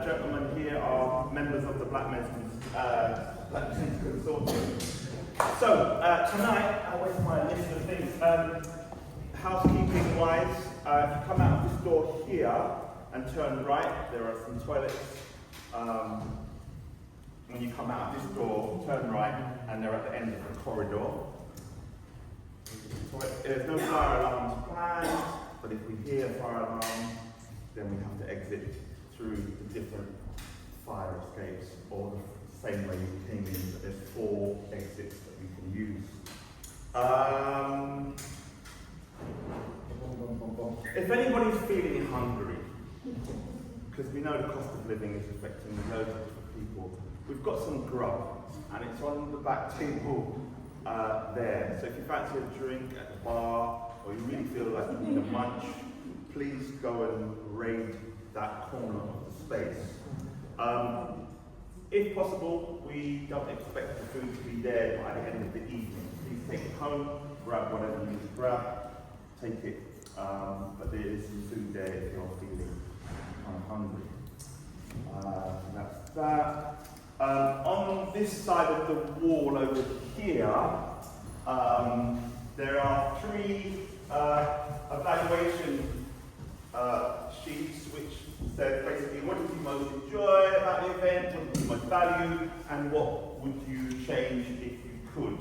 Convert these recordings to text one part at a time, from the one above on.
gentlemen here are members of the Black Men's Consortium. So, tonight, where's my list of things? Housekeeping wise, if you come out of this door here and turn right, there are some toilets. When you come out of this door, turn right, and they're at the end of the corridor. There's no fire alarms planned, but if we hear a fire alarm, then we have to exit through the different fire escapes, or the same way we came in, but there's 4 exits that we can use. If anybody's feeling hungry, because we know the cost of living is affecting loads of different people, we've got some grub, and it's on the back table there. So if you fancy a drink at the bar, or you really feel like you need a munch, please go and raid that corner of the space. If possible, we don't expect the food to be there by the end of the evening. Please take it home, grab whatever you need to grab, take it, but there is some food there if you're feeling kind of hungry. That's that. On this side of the wall over here, there are 3 evaluation sheets which said basically what did you most enjoy about the event, what did you most value, and what would you change if you could.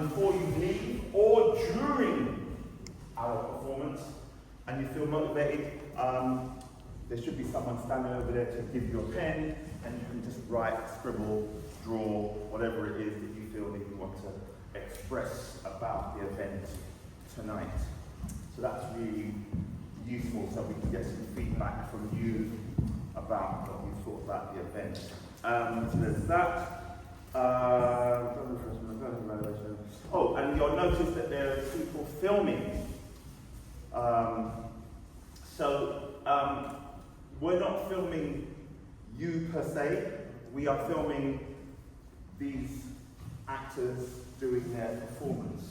Before you leave or during our performance and you feel motivated, there should be someone standing over there to give you a pen, and you can just write, scribble, draw, whatever it is that you feel that you want to express about the event tonight. So that's really useful, so we can get some feedback from you about what you thought about the event. So there's that. Oh, and you'll notice that there are people filming. We're not filming you per se, we are filming these actors doing their performance.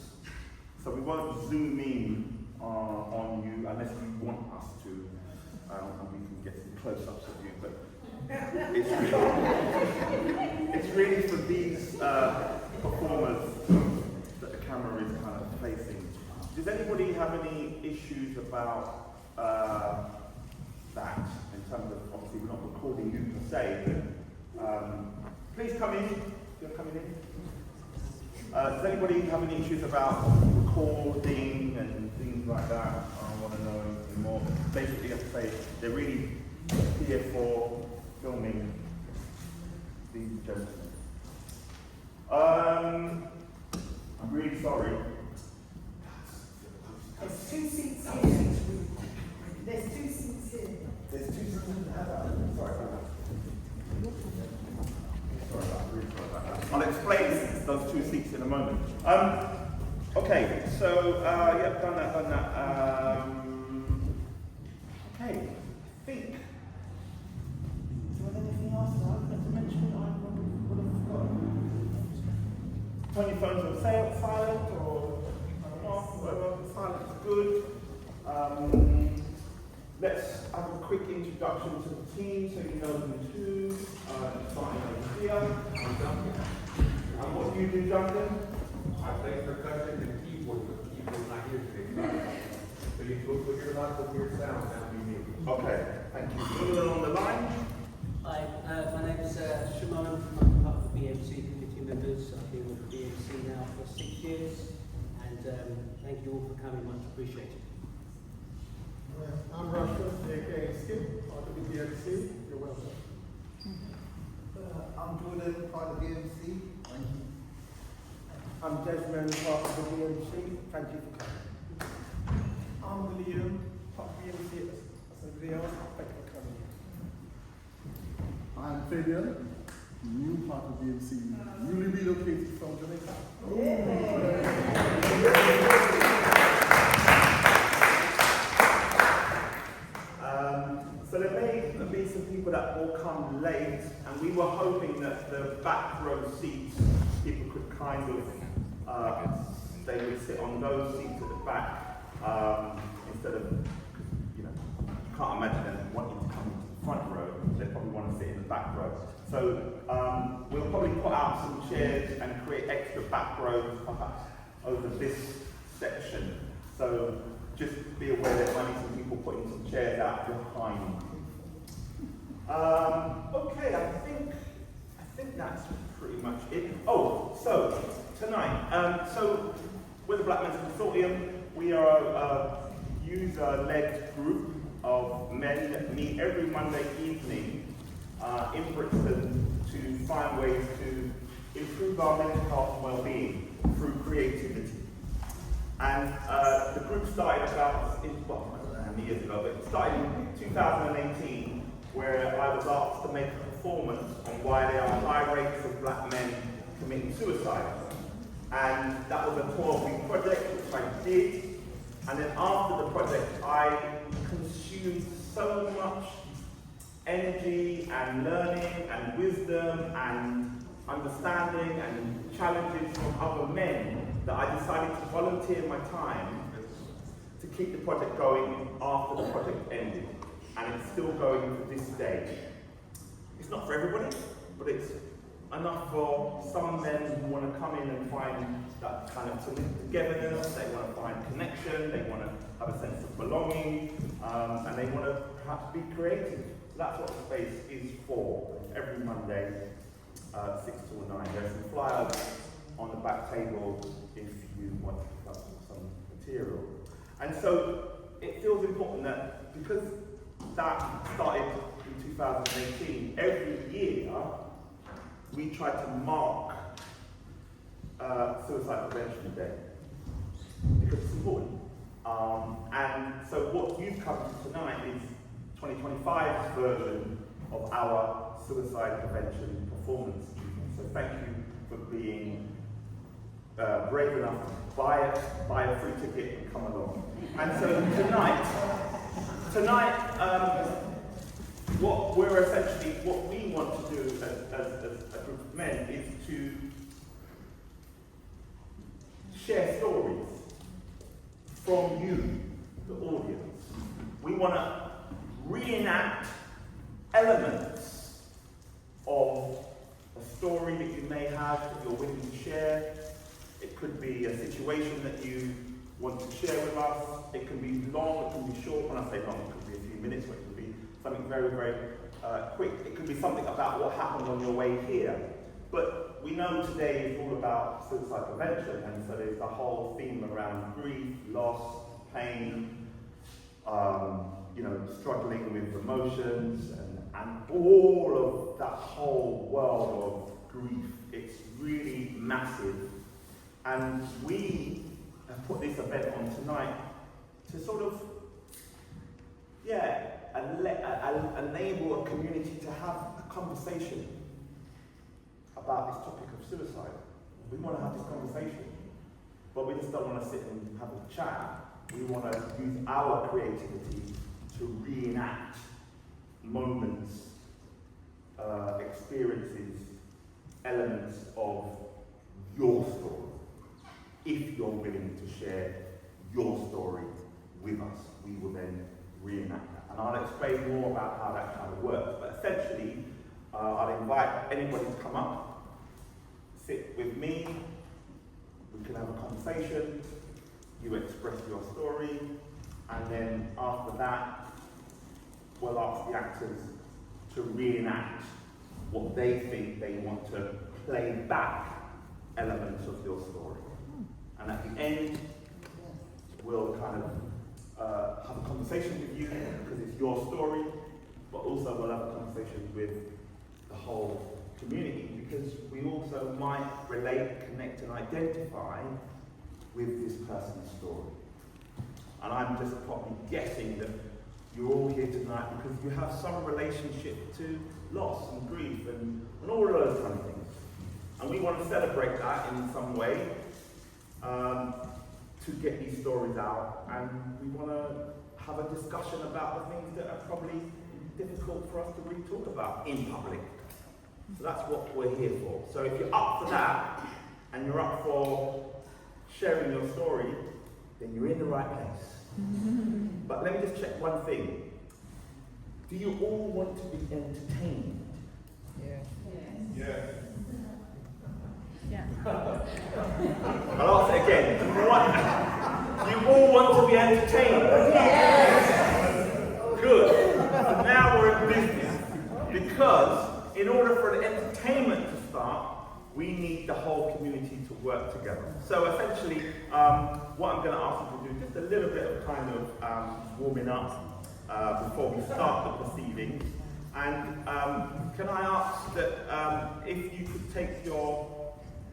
So we won't zoom in on you unless you want us to, and we can get some close-ups of you, but it's really for these performers that the camera is kind of facing. Does anybody have any issues about that, in terms of, obviously we're not recording you per se, but please come in, if you're coming in. Does anybody have any issues about recording and things like that? I want to know anything more. Basically, as I say, they're really here for filming these gentlemen. I'm really sorry. There's 2 seats here. There's 2 seats here. There's 2 seats in there. Sorry about that. I'll explain those 2 seats in a moment. Okay, so, yeah, done that. Okay, I think. Is there anything else that I meant to mention I would have forgotten? Turn your phones on silent, or I don't know, whatever, silent is good. Let's have a quick introduction to the team so you know them too. Starting over here. I'm Duncan. And what do you do, Duncan? I play percussion and keyboard, but the keyboard's not here today. So you go put your luck with your sound, that would be me. Okay, thank you. Anyone on the line? Hi, my name is Shimon. I'm part of the BMC committee members. I've been with the BMC now for 6 years, and thank you all for coming, much appreciated. I'm Rushford, aka Skip, part of the BMC. You're welcome. I'm Jordan, part of the BMC. Thank you. I'm Desmond, part of the BMC. Thank you for coming. I'm Liam, part of the BMC. Somebody else, thank you for coming. I'm Fabian, new part of BMC, newly relocated from Jamaica. So there may be some people that will come late, and we were hoping that the back row seats, people could kind of, they would sit on those seats at the back, instead of, you know, you can't imagine them wanting to come into the front row, they probably want to sit in the back row. So we'll probably put out some chairs and create extra back rows perhaps over this section. So just be aware there might be some people putting some chairs out behind. Okay, I think that's pretty much it. Oh, so tonight, so we're the Black Men's Consortium. We are a user-led group of men that meet every Monday evening in Brixton to find ways to improve our mental health and well-being through creativity. And the group started about, well, I don't know how many years ago, but it started in 2018, where I was asked to make a performance on why there are high rates of black men committing suicide. And that was a 12-week project, which I did. And then after the project, I consumed so much energy and learning and wisdom and understanding and challenges from other men that I decided to volunteer my time to keep the project going after the project ended. And it's still going to this day. It's not for everybody, but it's enough for some men who want to come in and find that kind of togetherness, they want to find connection, they want to have a sense of belonging, and they want to perhaps be creative. So that's what the space is for, every Monday, 6 till 9. There's some flyers on the back table if you want to pick up some material. And so it feels important that because that started in 2018, every year we try to mark Suicide Prevention Day because it's important. And so what you've come to tonight is 2025's version of our suicide prevention performance evening. So thank you for being brave enough to buy a free ticket and come along. And so tonight, what we want to do as a group of men is to share stories from you, the audience. We want to reenact elements of a story that you may have that you're willing to share. It could be a situation that you want to share with us. It can be long, it can be short. When I say long, it could be a few minutes, or it could be something very, very quick. It could be something about what happened on your way here. But we know today is all about suicide prevention, and so there's the whole theme around grief, loss, pain, struggling with emotions, and all of that whole world of grief. It's really massive. And we have put this event on tonight to sort of, enable a community to have a conversation about this topic of suicide. We want to have this conversation, but we just don't want to sit and have a chat. We want to use our creativity to reenact moments, experiences, elements of your story. If you're willing to share your story with us, we will then reenact that. And I'll explain more about how that kind of works. But essentially, I'll invite anybody to come up, sit with me, we can have a conversation, you express your story, and then after that, we'll ask the actors to reenact what they think they want to play back elements of your story. And at the end, we'll kind of have a conversation with you because it's your story, but also we'll have a conversation with the whole community because we also might relate, connect, and identify with this person's story. And I'm just probably guessing that you're all here tonight because you have some relationship to loss and grief and all of those kind of things. And we want to celebrate that in some way. To get these stories out, and we want to have a discussion about the things that are probably difficult for us to really talk about in public. So that's what we're here for. So if you're up for that, and you're up for sharing your story, then you're in the right place. But let me just check one thing. do you all want to be entertained? Yes. I'll ask it again. Do you all want to be entertained? Yes. Good. So now we're in business. Because in order for the entertainment to start, we need the whole community to work together. So essentially, what I'm going to ask you to do, just a little bit of kind of warming up before we start the proceedings. And can I ask that if you could take your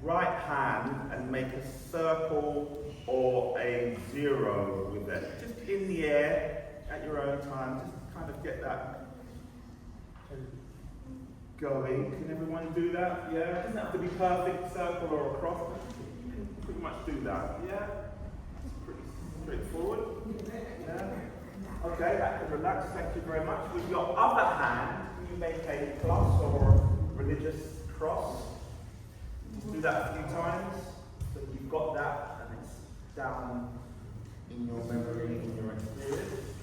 right hand and make a circle or a 0 with it, just in the air at your own time, just kind of get that going. Can everyone do that? Yeah? It doesn't have to be perfect, circle or a cross. You can pretty much do that. Yeah? It's pretty straightforward. Yeah? Okay, that can relax. Thank you very much. With your other hand, you make a plus or religious cross. Just do that a few times so that you've got that and it's down in your memory, in your experience.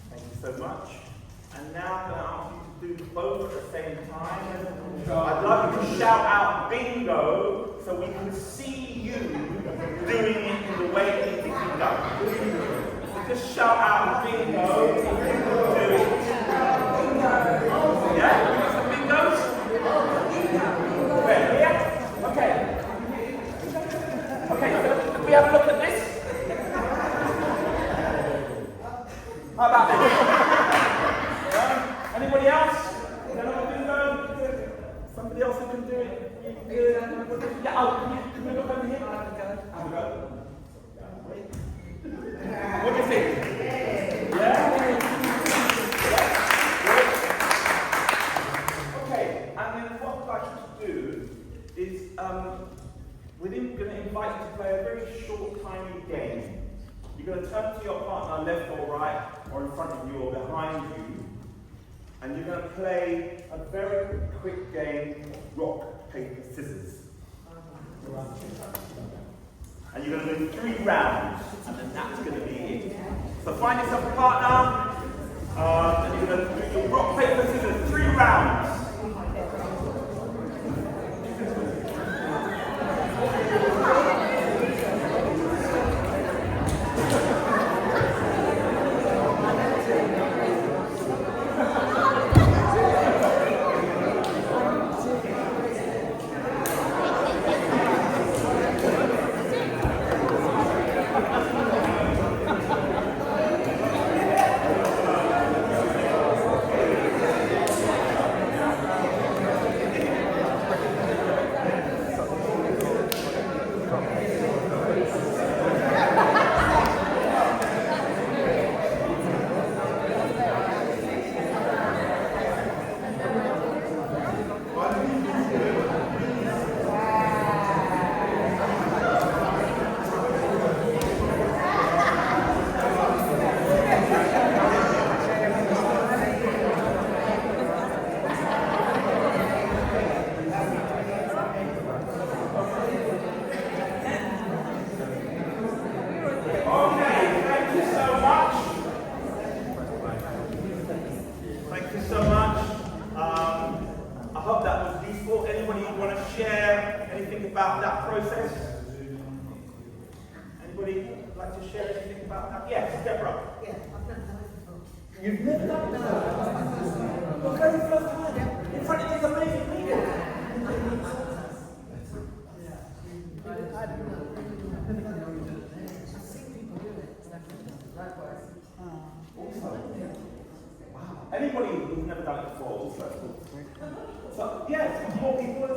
Thank you so much. And now I'm going to ask you to do both at the same time. I'd like you to shout out bingo so we can see you doing it in the way that you think you've done. So just shout out bingo. Do it. Yeah? We got some bingos? Where? Here? Okay. Okay, so can we have a look at this? How about this? Anybody else? Somebody else who can do it? Yeah, oh, can we look over here? Have a go. What do you think? Yeah? Okay, and then what I'd like you to do is we're going to invite you to play a very short, tiny game. You're going to turn to your partner left or right, or in front of you or behind you. And you're going to play a very quick game of rock, paper, scissors. And you're going to do 3 rounds, and then that's going to be it. So find yourself a partner, and you're going to do your rock, paper, scissors, 3 rounds. About that process? Anybody like to share anything about that? Yes, Deborah. Yeah, I've done that before. You've never done that? The very first time? In front of these amazing people? I've seen people do it. Likewise. Wow. Anybody who's never done it before also? So, yes, more people.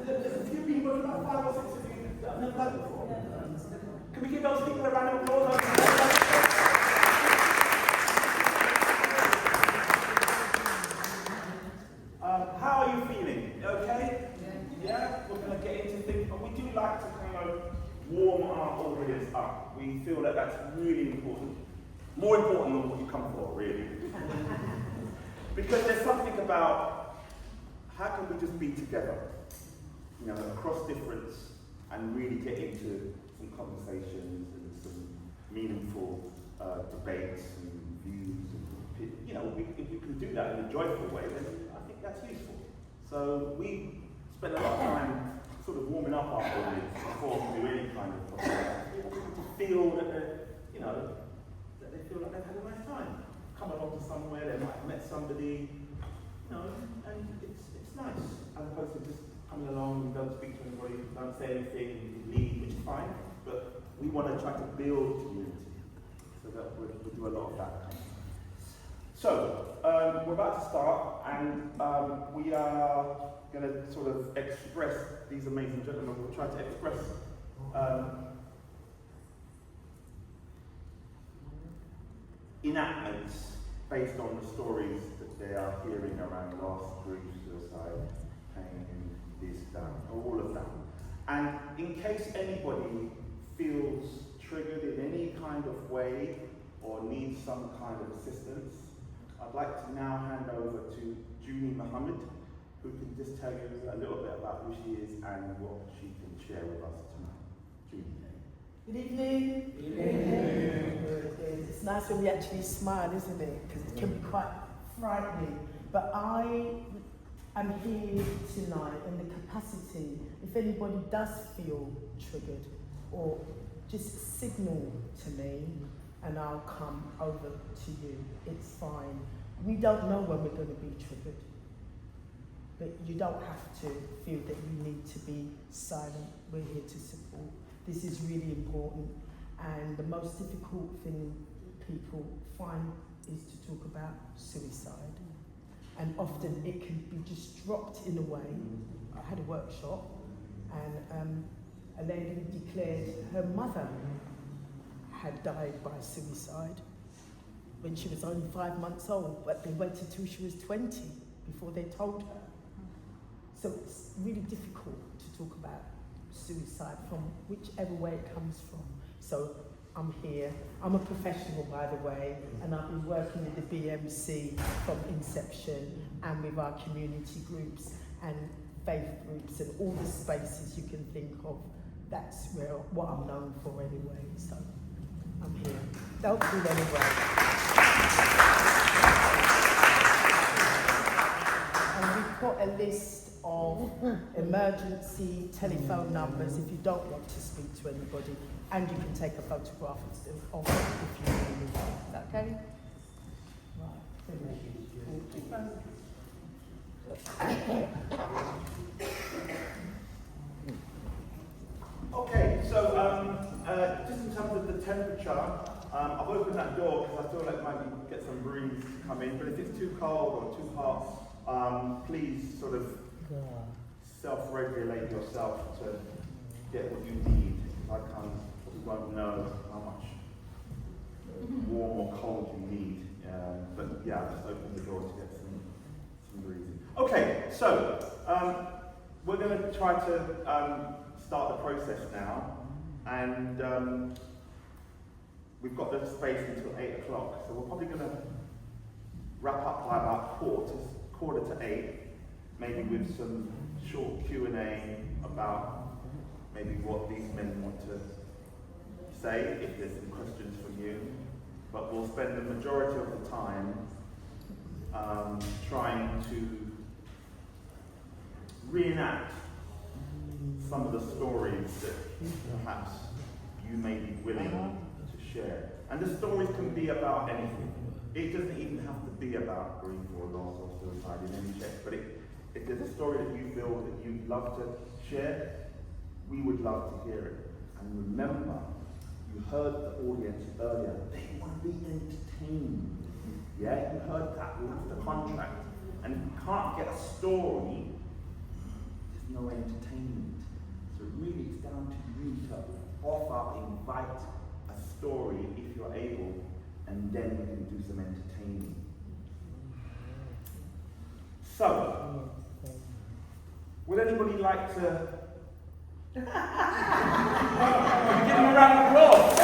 There's a few people, about 5 or 6 of you that have never done it before. Can we give those people a round of applause? How are you feeling? Okay? Yeah? We're going to get into things, but we do like to kind of warm our audience up. We feel that that's really important. More important than what you come for, really. Because there's something about how can we just be together, you know, across difference, and really get into some conversations and some meaningful debates and views and you know, if we can do that in a joyful way, then I think that's useful. So we spend a lot of time sort of warming up our audience before we do any kind of process. We want people to feel that they're, you know, that they feel like they've had a nice time. Come along to somewhere, they might have met somebody, you know, and it's nice, as opposed to just coming along and don't speak to anybody, don't say anything, you leave, which is fine, but we want to try to build community, so that we'll do a lot of that. So, we're about to start, and we are going to sort of express, these amazing gentlemen will try to express enactments based on the stories that they are hearing around loss, grief, suicide, pain, this, that, all of that. And in case anybody feels triggered in any kind of way or needs some kind of assistance, I'd like to now hand over to Junie Mohammed, who can just tell you a little bit about who she is and what she can share with us tonight. Junie. Good evening. Good evening. It's nice when we actually smile, isn't it? Because it can be quite frightening. But I am here tonight in the capacity, if anybody does feel triggered, or just signal to me and I'll come over to you. It's fine. We don't know when we're going to be triggered. But you don't have to feel that you need to be silent. We're here to support. This is really important, and the most difficult thing people find is to talk about suicide. And often it can be just dropped in a way. I had a workshop, and a lady declared her mother had died by suicide when she was only 5 months old, but they waited till she was 20 before they told her. So it's really difficult to talk about suicide from whichever way it comes from. So I'm here. I'm a professional, by the way, and I've been working with the BMC from inception and with our community groups and faith groups and all the spaces you can think of. That's where what I'm known for anyway. So I'm here. Don't feel anyway. And we've got a list of emergency telephone numbers if you don't want to speak to anybody, and you can take a photograph of it if you really need. Is that okay? Okay, so just in terms of the temperature, I've opened that door because I feel like I might get some breeze to come in, but if it's too cold or too hot, please sort of self-regulate yourself to get what you need. I probably won't know how much warm or cold you need, but yeah, just open the door to get some breathing. Okay, so we're going to try to start the process now, and we've got the space until 8 o'clock, so we're probably going to wrap up by about quarter to 8, maybe with some short Q&A about maybe what these men want to say, if there's some questions from you. But we'll spend the majority of the time trying to reenact some of the stories that perhaps you may be willing to share. And the stories can be about anything. It doesn't even have to be about grief or loss or suicide in any shape, but if there's a story that you feel that you'd love to share, we would love to hear it. And remember, you heard the audience earlier, they want to be entertained. Yeah, you heard that with the contract. And if you can't get a story, there's no entertainment. So really it's down to you to offer, invite a story if you're able, and then we can do some entertaining. So, would anybody like to give them a round of applause?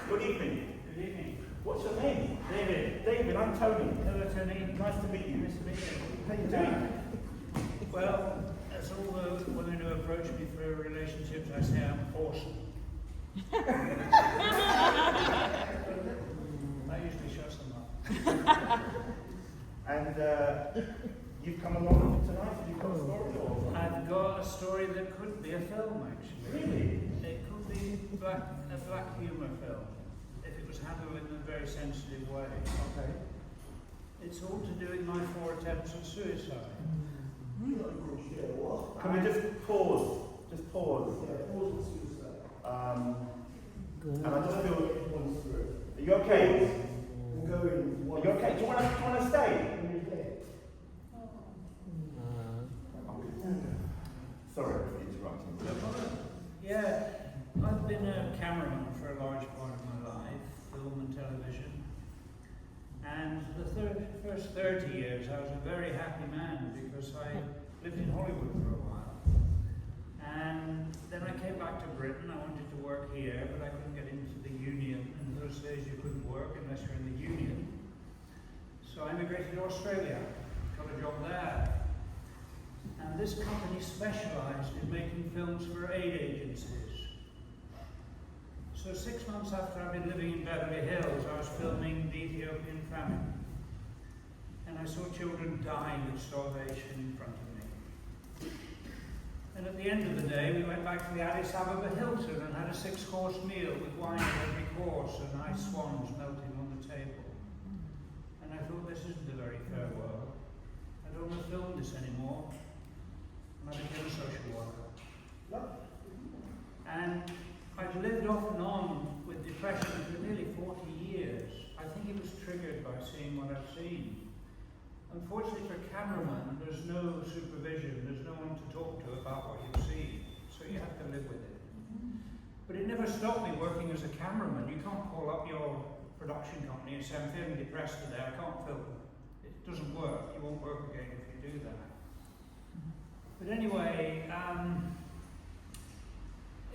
Good evening. Good evening. What's your name? David. David, I'm Tony. Hello, Tony. Nice to meet you. Nice to meet you. How you doing? Well, as all the women who approach me for relationships, I say I'm awesome. That usually shuts them up. And you've come along tonight, have you got a story or? I've got a story that could be a film, actually. Really? It could be a black humour film, if it was handled in a very sensitive way. Okay. It's all to do with my 4 attempts at suicide. Can we just pause? Just pause. And I just feel. Are you okay? Are you okay? Do you want to stay? Sorry for interrupting. Yeah, I've been a cameraman for a large part of my life, film and television. And the first 30 years I was a very happy man because I lived in Hollywood for a while. And then I came back to Britain. I wanted to work here, but I couldn't get into the union. In those days you couldn't work unless you're in the union. So I immigrated to Australia, got a job there. And this company specialised in making films for aid agencies. So 6 months after I'd been living in Beverly Hills, I was filming the Ethiopian famine. And I saw children dying of starvation in front of me. And at the end of the day, we went back to the Addis Ababa Hilton and had a 6-course meal with wine at every course and ice swans melting on the table. And I thought, this isn't a very fair world. I don't want to film this anymore. And I became a social worker. And I've lived off and on with depression for nearly 40 years. I think it was triggered by seeing what I've seen. Unfortunately for cameramen, there's no supervision, there's no one to talk to about what you've seen, so you have to live with it. But it never stopped me working as a cameraman. You can't call up your production company and say, I'm feeling depressed today, I can't film. It doesn't work, you won't work again if you do that. But anyway,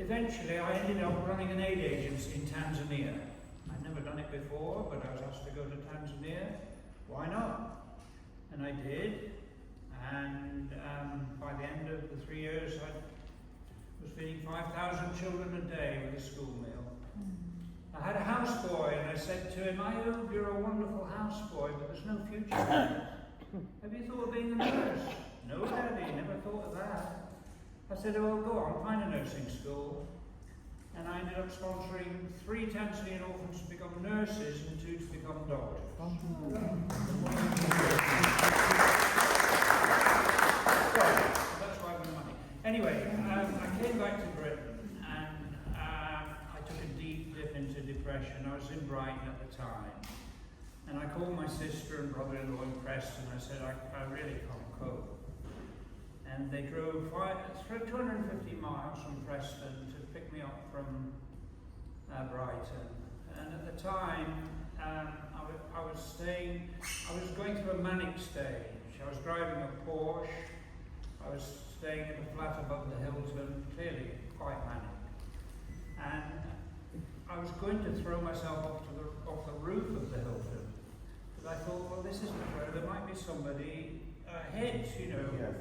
eventually I ended up running an aid agency in Tanzania. I'd never done it before, but I was asked to go to Tanzania. Why not? And I did, and by the end of the 3 years I was feeding 5,000 children a day with a school meal. I had a houseboy and I said to him, I hope you're a wonderful houseboy, but there's no future there. Have you thought of being a nurse? No, Daddy, never thought of that. I said, oh, go on, find a nursing school. And I ended up sponsoring 3 Tanzanian orphans to become nurses and 2 to become doctors. That's why I won money. Anyway, I came back to Britain and I took a deep dip into depression. I was in Brighton at the time. And I called my sister and brother-in-law in Preston. I said, I really can't cope. And they drove 250 miles from Preston to pick me up from Brighton. And at the time, I was going through a manic stage. I was driving a Porsche. I was staying in a flat above the Hilton, clearly quite manic. And I was going to throw myself off the roof of the Hilton. But I thought, well, this isn't fair. There might be somebody ahead, you know. Yes.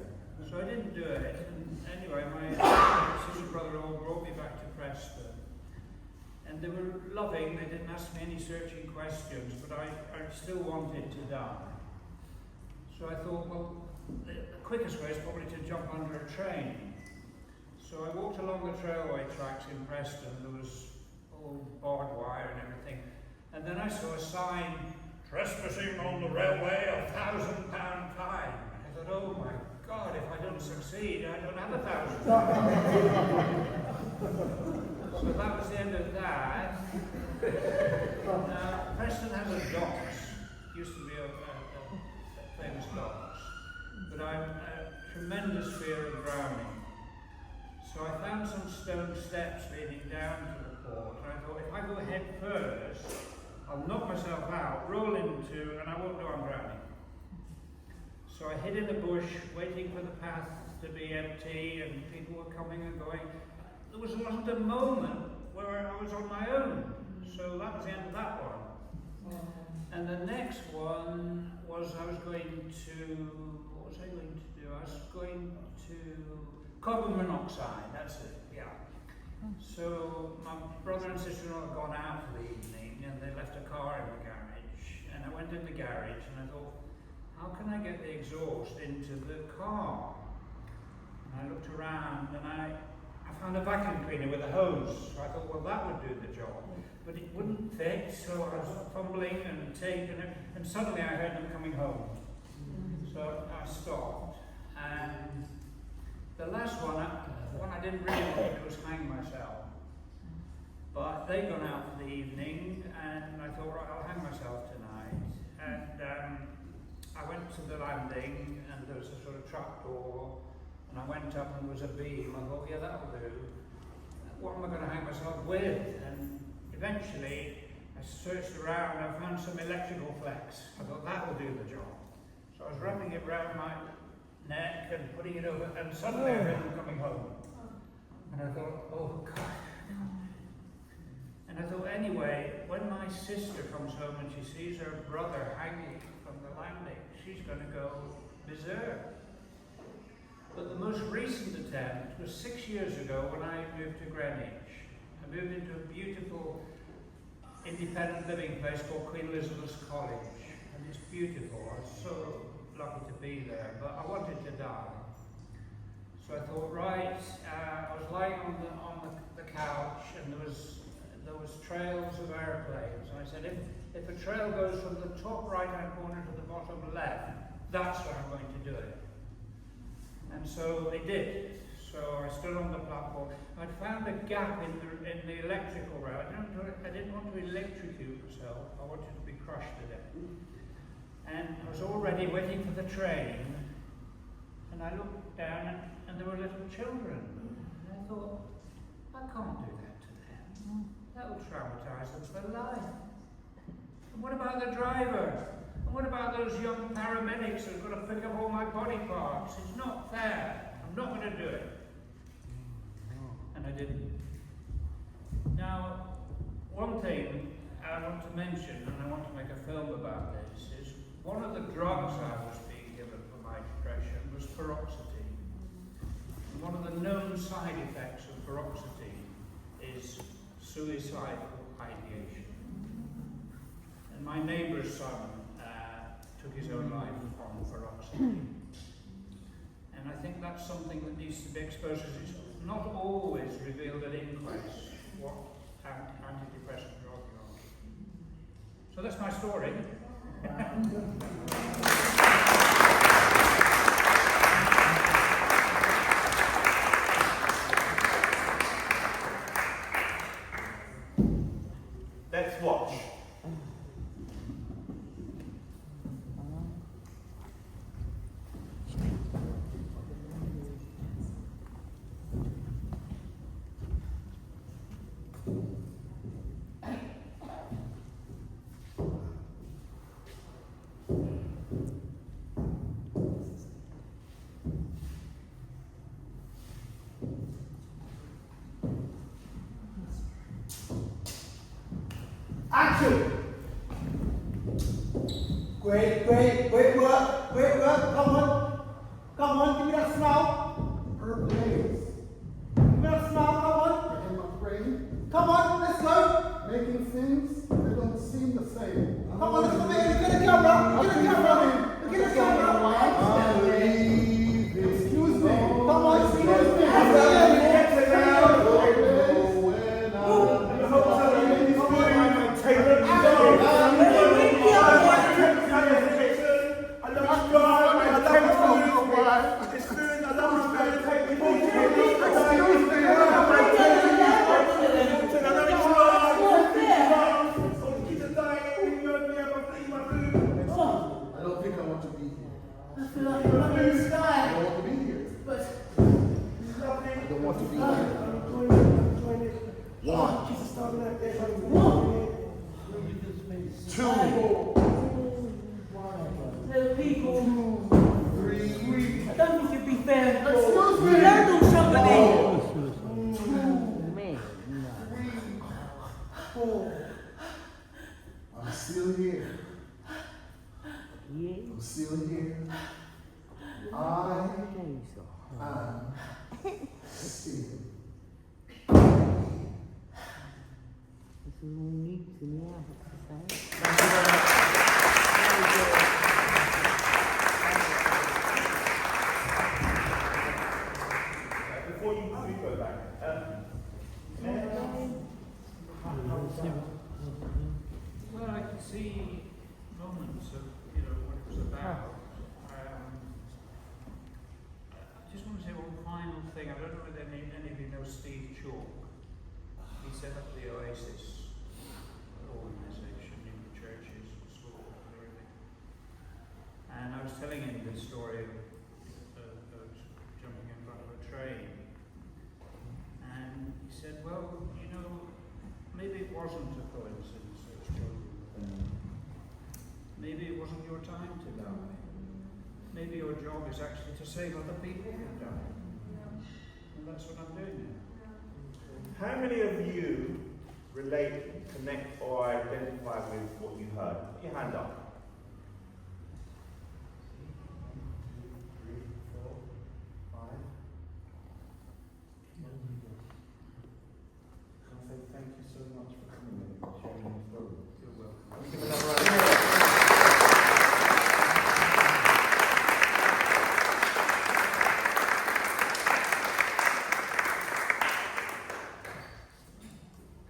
So I didn't do it. And anyway, my sister brother-in-law brought me back to Preston. And they were loving, they didn't ask me any searching questions, but I still wanted to die. So I thought, well, the quickest way is probably to jump under a train. So I walked along the railway tracks in Preston. There was all barbed wire and everything. And then I saw a sign, trespassing on the railway, £1,000 fine. I thought, oh my God, if I don't succeed, I don't have 1,000. So that was the end of that. Preston has a docks. Used to be a famous docks. But I had a tremendous fear of drowning. So I found some stone steps leading down to the port. And I thought, if I go head first, I'll knock myself out, roll into, and I won't know I'm drowning. So I hid in the bush, waiting for the path to be empty, and people were coming and going. There wasn't a moment where I was on my own. So that was the end of that one. And the next one was I was going to, what was I going to do? I was going to carbon monoxide, that's it, yeah. So my brother and sister-in-law had gone out for the evening and they left a car in the garage. And I went in the garage and I thought, how can I get the exhaust into the car? And I looked around and I found a vacuum cleaner with a hose. So I thought, well, that would do the job. But it wouldn't fit, so I was fumbling and taping it, and suddenly I heard them coming home. So I stopped, and the last one I didn't really want to do was hang myself. But they'd gone out for the evening, and I thought, right, I'll hang myself tonight. And I went to the landing, and there was a sort of trap door, and I went up and there was a beam. I thought, yeah, that'll do. What am I going to hang myself with? And eventually, I searched around and I found some electrical flex. I thought, that will do the job. So I was wrapping it around my neck and putting it over, and suddenly I heard them coming home. And I thought, oh God. And I thought, anyway, when my sister comes home and she sees her brother hanging from the landing, she's going to go berserk. But the most recent attempt was 6 years ago when I moved to Greenwich. I moved into a beautiful independent living place called Queen Elizabeth's College. And it's beautiful. I was so lucky to be there, but I wanted to die. So I thought, right, I was lying on the couch and there was trails of airplanes. And I said, if a trail goes from the top right-hand corner to the bottom left, that's where I'm going to do it. And so it did. So I stood on the platform. I'd found a gap in the electrical rail. I didn't want to electrocute myself. I wanted to be crushed to death. And I was already waiting for the train. And I looked down and there were little children. And I thought, I can't do that to them. That will traumatize them for life. And what about the driver? And what about those young paramedics who've got to pick up all my body parts? It's not fair. I'm not going to do it. And I didn't. Now, one thing I want to mention, and I want to make a film about this, is one of the drugs I was being given for my depression was paroxetine. And one of the known side effects of paroxetine is suicidal ideation. And my neighbour's son took his own life from paroxetine. And I think that's something that needs to be exposed. It's not always revealed at inquests what antidepressant drugs are. So that's my story. Let's watch. Action! Great work, come on, give me that smile. Purple haze. Give me that smile, come on. In my brain, Come on, let's go. making things that don't seem the same. Come on, let's go, get the camera, get the camera, get the camera. Excuse me, come on, excuse me. I'm still here. I'm still here. I am still. Thank you very much. Before you go back, Well, I can see moments of, what it was about. I just want to say one final thing. I don't know whether any of you know Steve Chalk. He set up the Oasis organisation in the churches and schools and everything. And I was telling him the story of jumping in front of a train. And he said, well, maybe it wasn't a coincidence that children were there. Maybe it wasn't your time to die. Maybe your job is actually to save other people from dying. And that's what I'm doing now. how many of you relate, connect, or identify with what you heard? Put your hand up. 1, 2, 3, 4, 5. Can I say thank you so much for coming and sharing your story? You're welcome. Can we give another round of applause?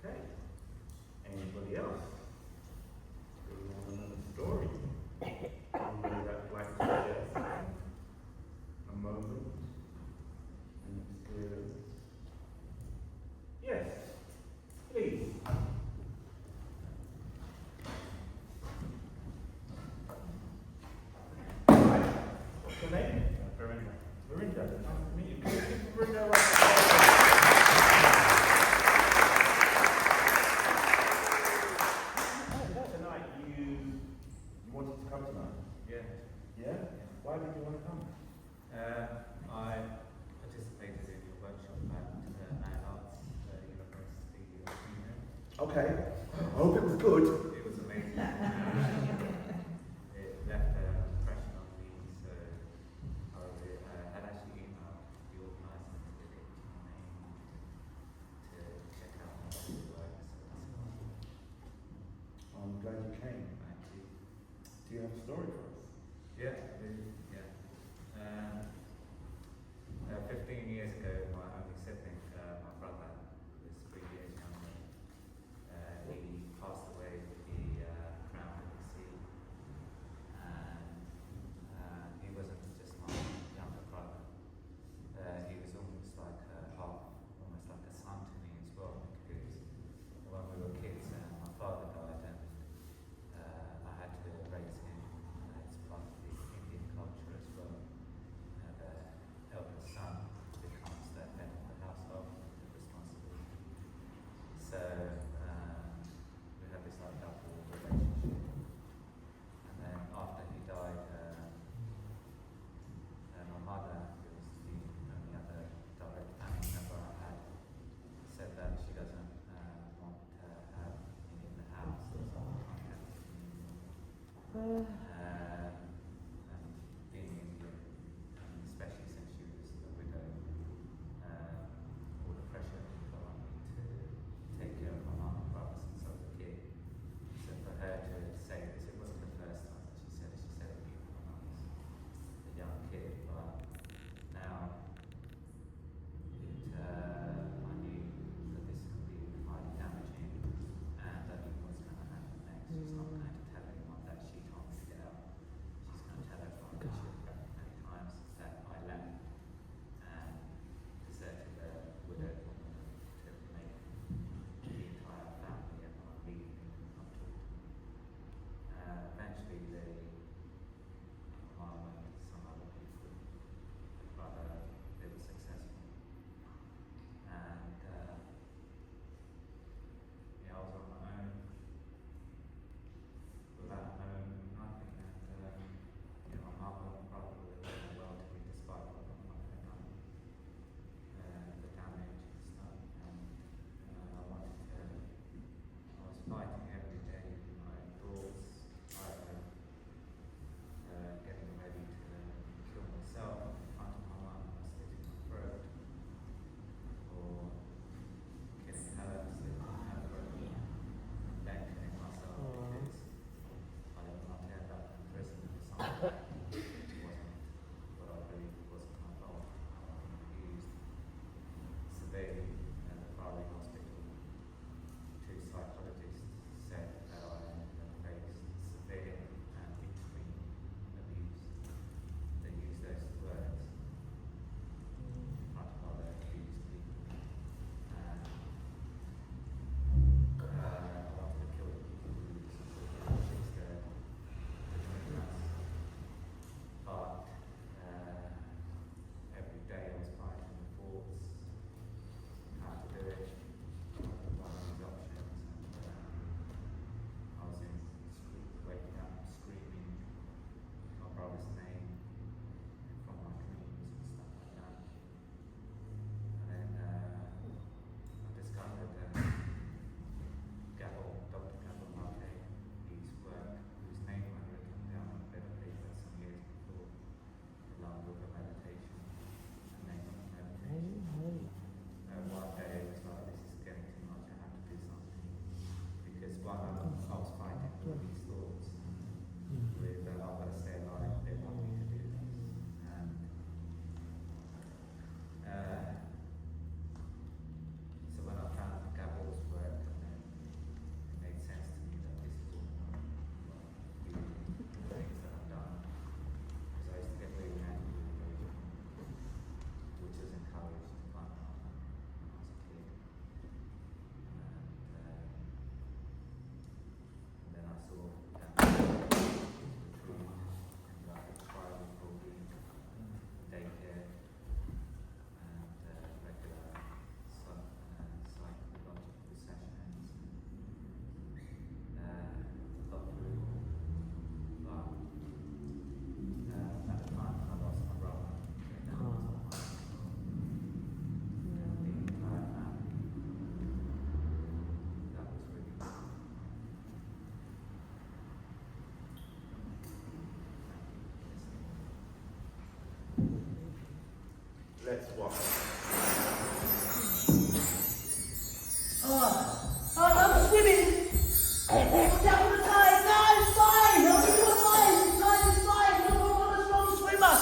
Okay. Anybody else? Do we have another story? Anybody that would like to share something? A moment? An experience? Yes. Please. Hi. What's your name? Verinda. Verinda. Nice to meet you. Can you give Verinda a round of applause? Tonight you wanted to come tonight? Yeah. Yeah? Why did you want to come? I participated in your workshop at Night Arts University of Streatham. Okay. I hope it was good. It was amazing. It left an impression on me, so I had actually emailed the organizer to get it my name to check out my work. So I'm glad you came. thank you. Do you have a story for us? Yeah, I do, yeah. 15 years ago, my only sibling, my brother, was 3 years younger. He passed away with the let's watch. I'm swimming. Watch out for the tide. No, it's fine. No, it's fine. The tide is fine. No, I'm not a strong swimmer.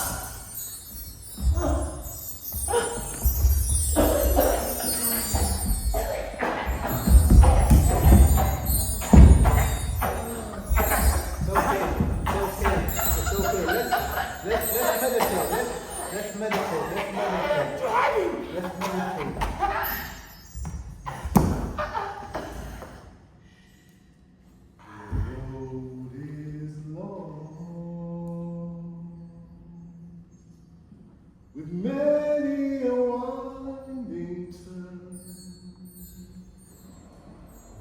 Let's meditate. Let's meditate. The road is long, with many a winding turn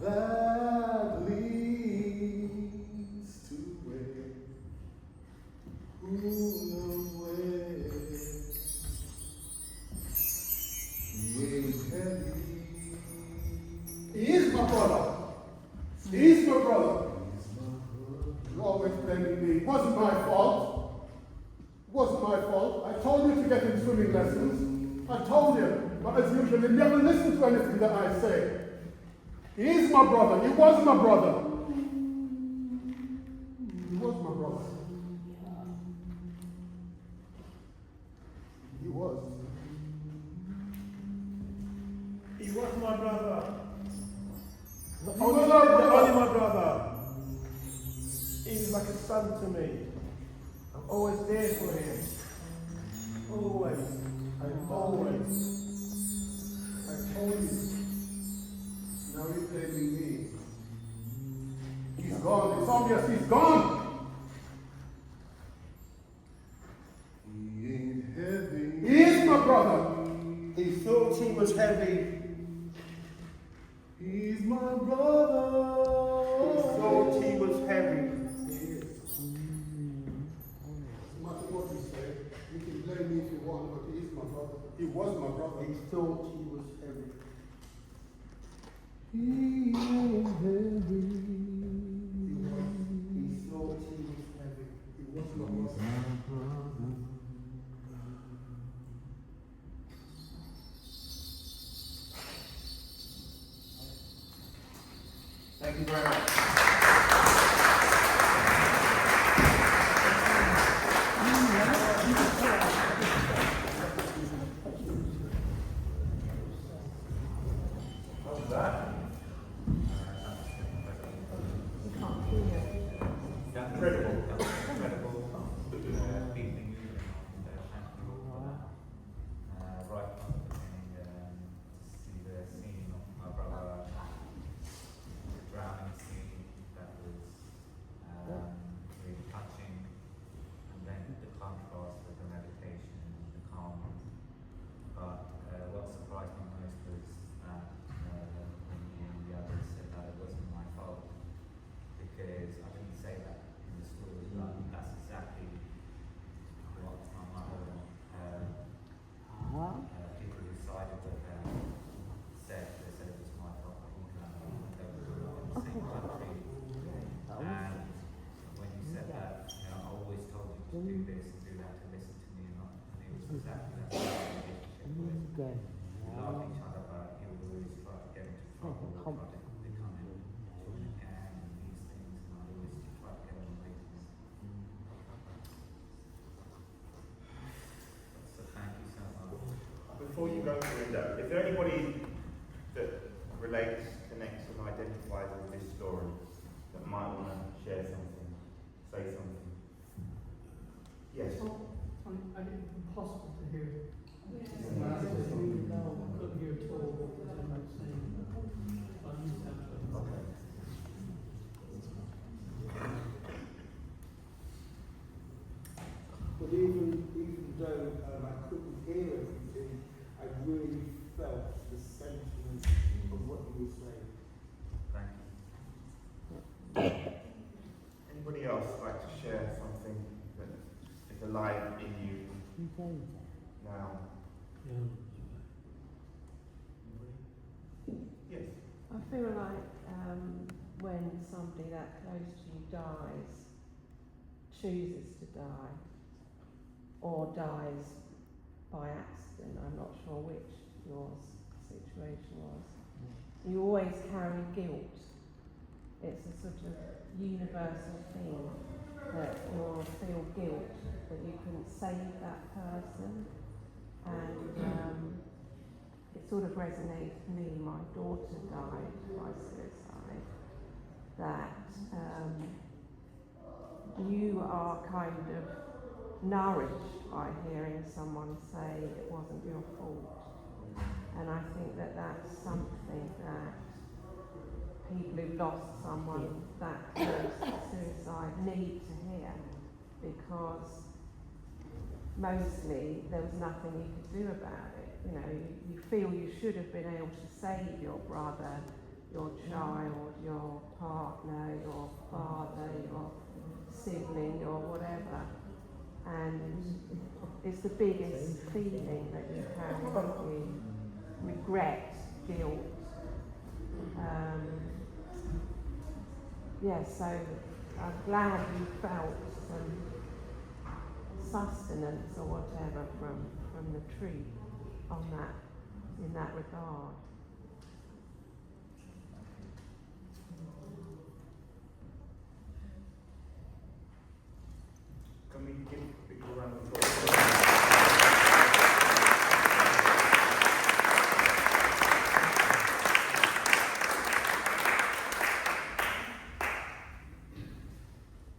that leads to where, who knows where. He ain't heavy. He is my brother. He is my brother. You always blaming me. It wasn't my fault. It wasn't my fault. I told you to get in swimming lessons. I told you. But as usual, you never listen to anything that I say. He is my brother. He was my brother. He was my brother. He was. He was my brother. The only my brother. He was like a son to me. I'm always there for him. Always. Always. I told you. Now you're blaming me. He's gone. It's obvious he's gone. He ain't heavy. He is my brother. He thought he was heavy. He's my brother. He thought he was heavy. He is. No matter what you say, you can blame me if you want, but he is my brother. He was my brother. He thought he was heavy. He ain't heavy. He thought he was heavy. He was my brother. Thank you very much. How's that? Incredible. Being thank you all for that. Right from the beginning, to see the scene of my brother, the drowning scene, that was really touching, and then the contrast with the meditation and the calm. But what surprised me most was that when you and the others said that it wasn't my fault, because I didn't say that in the story, but that's exactly what my mother people who sided with her said. They said it was my fault. I think they were in the same country. And when you said that, you know, I always told you to do this and do that, to listen to me, and it was exactly that same relationship with we loved each other, but he would always try to get into trouble, try to become join a gang and these things, and I always try to get him away from it. So thank you so much. Before you go, Linda, is there anybody that relates, connects, and identifies with this story that might want to share something, say something? Yes. I think it's impossible to hear. Yes. I couldn't hear at all what was saying. I understand. Okay. But even though I couldn't hear everything, I really felt the sentiment of what you were saying. Thank you. Anybody else like to share something that is alive in you now? Yes. I feel like when somebody that close to you dies, chooses to die, or dies by accident. I'm not sure which your situation was. You always carry guilt. It's a sort of universal thing that you'll feel guilt that you couldn't save that person. And it sort of resonated with me. My daughter died by suicide. That you are kind of nourished by hearing someone say it wasn't your fault. And I think that that's something that people who've lost someone that close to suicide need to hear, because mostly there was nothing you could do about it. You know, you feel you should have been able to save your brother, your child, your partner, your father, your sibling, or whatever. And it's the biggest feeling that you carry with you. Regret, guilt. So I'm glad you felt some sustenance or whatever from the tree on that, in that regard. Can we give people a round of applause?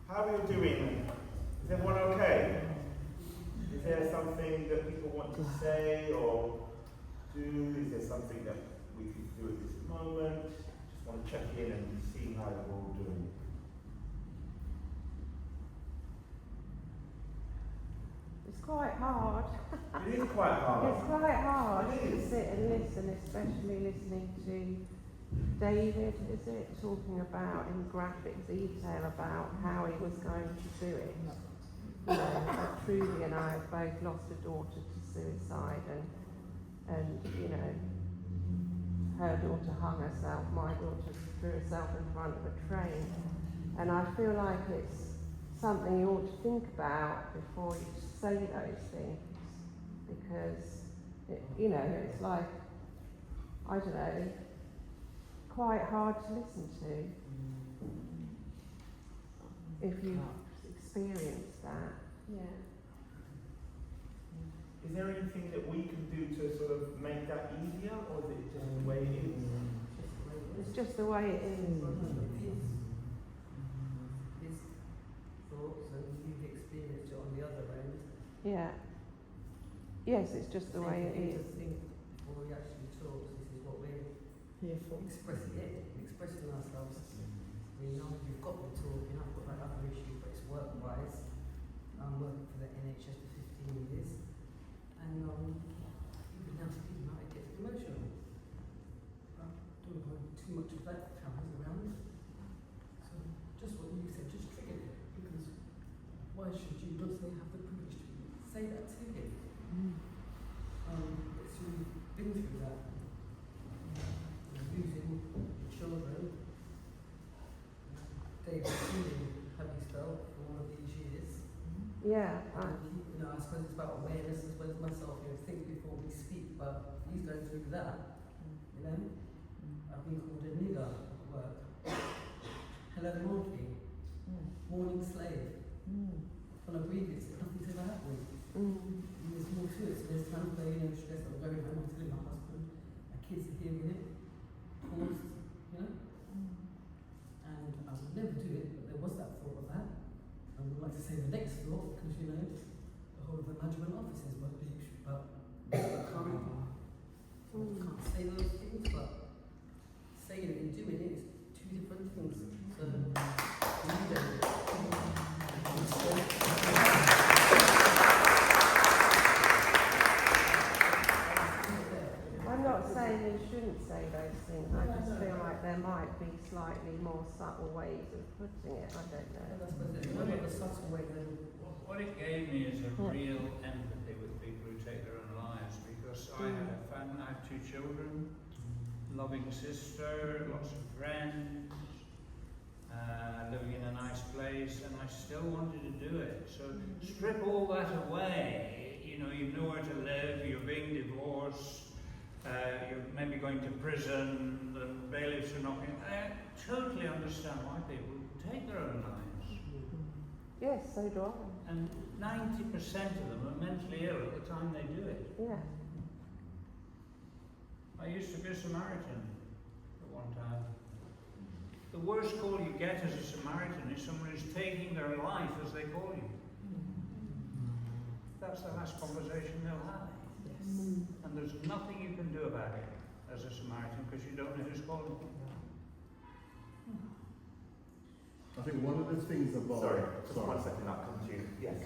How are you doing? Is everyone okay? Is there something that people want to say or do? Is there something that we can do at this moment? Just want to check in and see how you're all doing. It's quite hard. It is quite hard. It's quite hard It to is. sit and listen, especially listening to David, is it, talking about in graphic detail about how he was going to do it. You know, Trudy and I have both lost a daughter to suicide, and you know, her daughter hung herself, my daughter threw herself in front of a train, and I feel like it's something you ought to think about before you say those things, because you know, it's like, I don't know, quite hard to listen to if you've experienced that. Yeah. Is there anything that we can do to sort of make that easier, or is it just the way it is? It's just the way it is. His thoughts, and you've experienced it on the other end. Yeah. Yes, it's just the way it is. Think before we actually talk, this is what we're Here for. expressing ourselves. We know you've got the talking, I've got that other issue, but it's work-wise. I'm working for the NHS for 15 years, and even now speaking about it gets emotional. I don't want too much of that cameras around. So just what you said just triggered it, because why should you not say have the privilege to say that to him? It's you've been through that. Losing children. David, have you felt for all of these years? Yeah. You know, I suppose it's about awareness as well as myself. You know, think before we speak, but he's going through that. You know, I've been called a nigger at work. Hello, monkey. Morning slave. On a previous, nothing's ever happened. There's more to it. So there's times where, you know, stress, I'm going home, I'm telling my husband, my kids are hearing it. Caused, you know, and I would never do it, but there was that thought of that. I would like to say the next thought, because you know, the whole of the management offices were big, but I can't say those things, but saying it and doing it is two different things. So, I'm not saying you shouldn't say those things. I just feel like there might be slightly more subtle ways of putting it. I don't know. What it gave me is a real empathy with people who take their own lives, because I have a family, I have 2 children, loving sister, lots of friends, living in a nice place, and I still wanted to do it. So strip all that away, you know, you've nowhere to live, you're being divorced, you're maybe going to prison, the bailiffs are knocking. I totally understand why people take their own lives. Yes, so do I. And 90% of them are mentally ill at the time they do it. Yeah. I used to be a Samaritan at one time. The worst call you get as a Samaritan is someone who's taking their life as they call you. That's the last conversation they'll have. And there's nothing you can do about it as a Samaritan because you don't know who's calling you. I think one of the things about... Sorry, just 1 second, I'll come to you. Yes.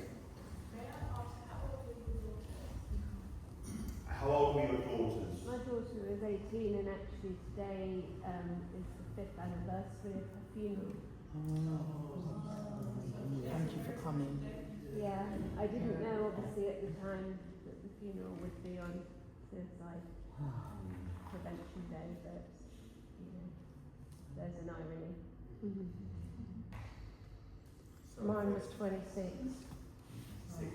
How old were your daughters? My daughter is 18 and actually today is the 5th anniversary of her funeral. Thank you for coming. Yeah, I didn't know obviously at the time that the funeral would be on Suicide Prevention Day, but you know, there's an irony. Mine was 26. 6.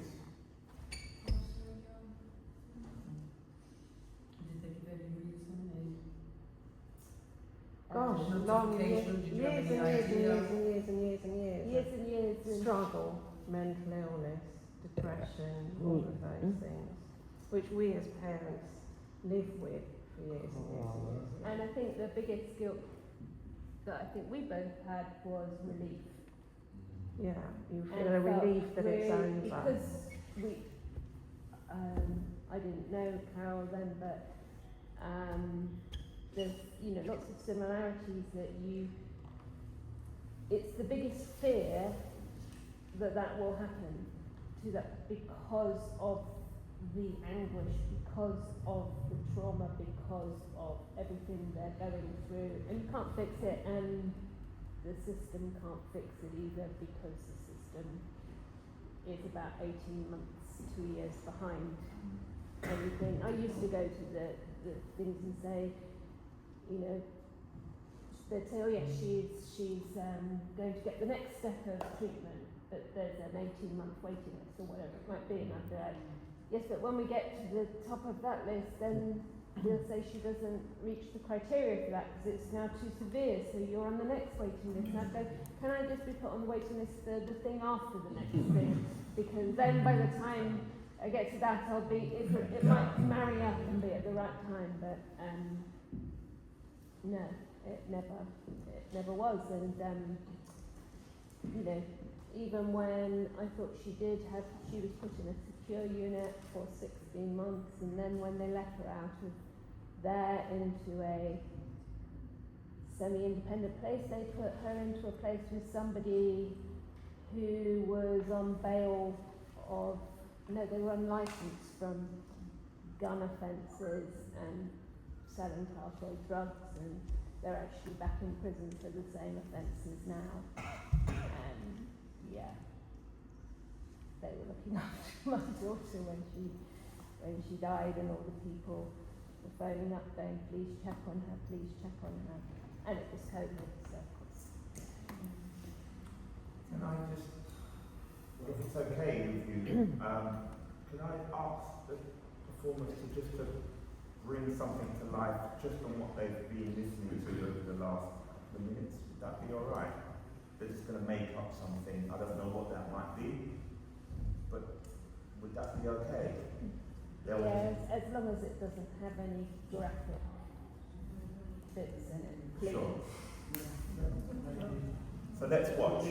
Gosh, long years and years. Struggle, mental illness, depression, all of those things, which we as parents live with for years and years and years. And I think the biggest guilt that I think we both had was relief. Yeah, you feel a relief that it's over. Because we, I didn't know Carol then, but there's, you know, lots of similarities that it's the biggest fear that will happen to that because of the anguish, because of the trauma, because of everything they're going through, and you can't fix it, and the system can't fix it either because the system is about 18 months, 2 years behind everything. I used to go to the things and say, you know, they'd say, oh yes, she's going to get the next step of treatment, but there's an 18-month waiting list or whatever it might be, and I'd be like, yes, but when we get to the top of that list, then they'll say she doesn't reach the criteria for that because it's now too severe, so you're on the next waiting list. And I'd go, can I just be put on the waiting list for the thing after the next thing? Because then by the time I get to that, it might marry up and be at the right time, but no, it never was. And you know, even when I thought she was put in a secure unit for 16 months, and then when they let her out of there into a semi-independent place, they put her into a place with somebody who was on bail they were unlicensed from gun offences and selling cartel drugs, and they're actually back in prison for the same offences now. And yeah, they were looking after my daughter when she died, and all the people were phoning up saying, please check on her, and it was COVID, so of course. Can I just, if it's okay with you, can I ask the performers to bring something to life just on what they've been listening to over the last couple of minutes? Would that be alright? They're just going to make up something. I don't know what that might be, but would that be okay? Yes, as long as it doesn't have any graphic bits in it. Please. Sure. So let's watch.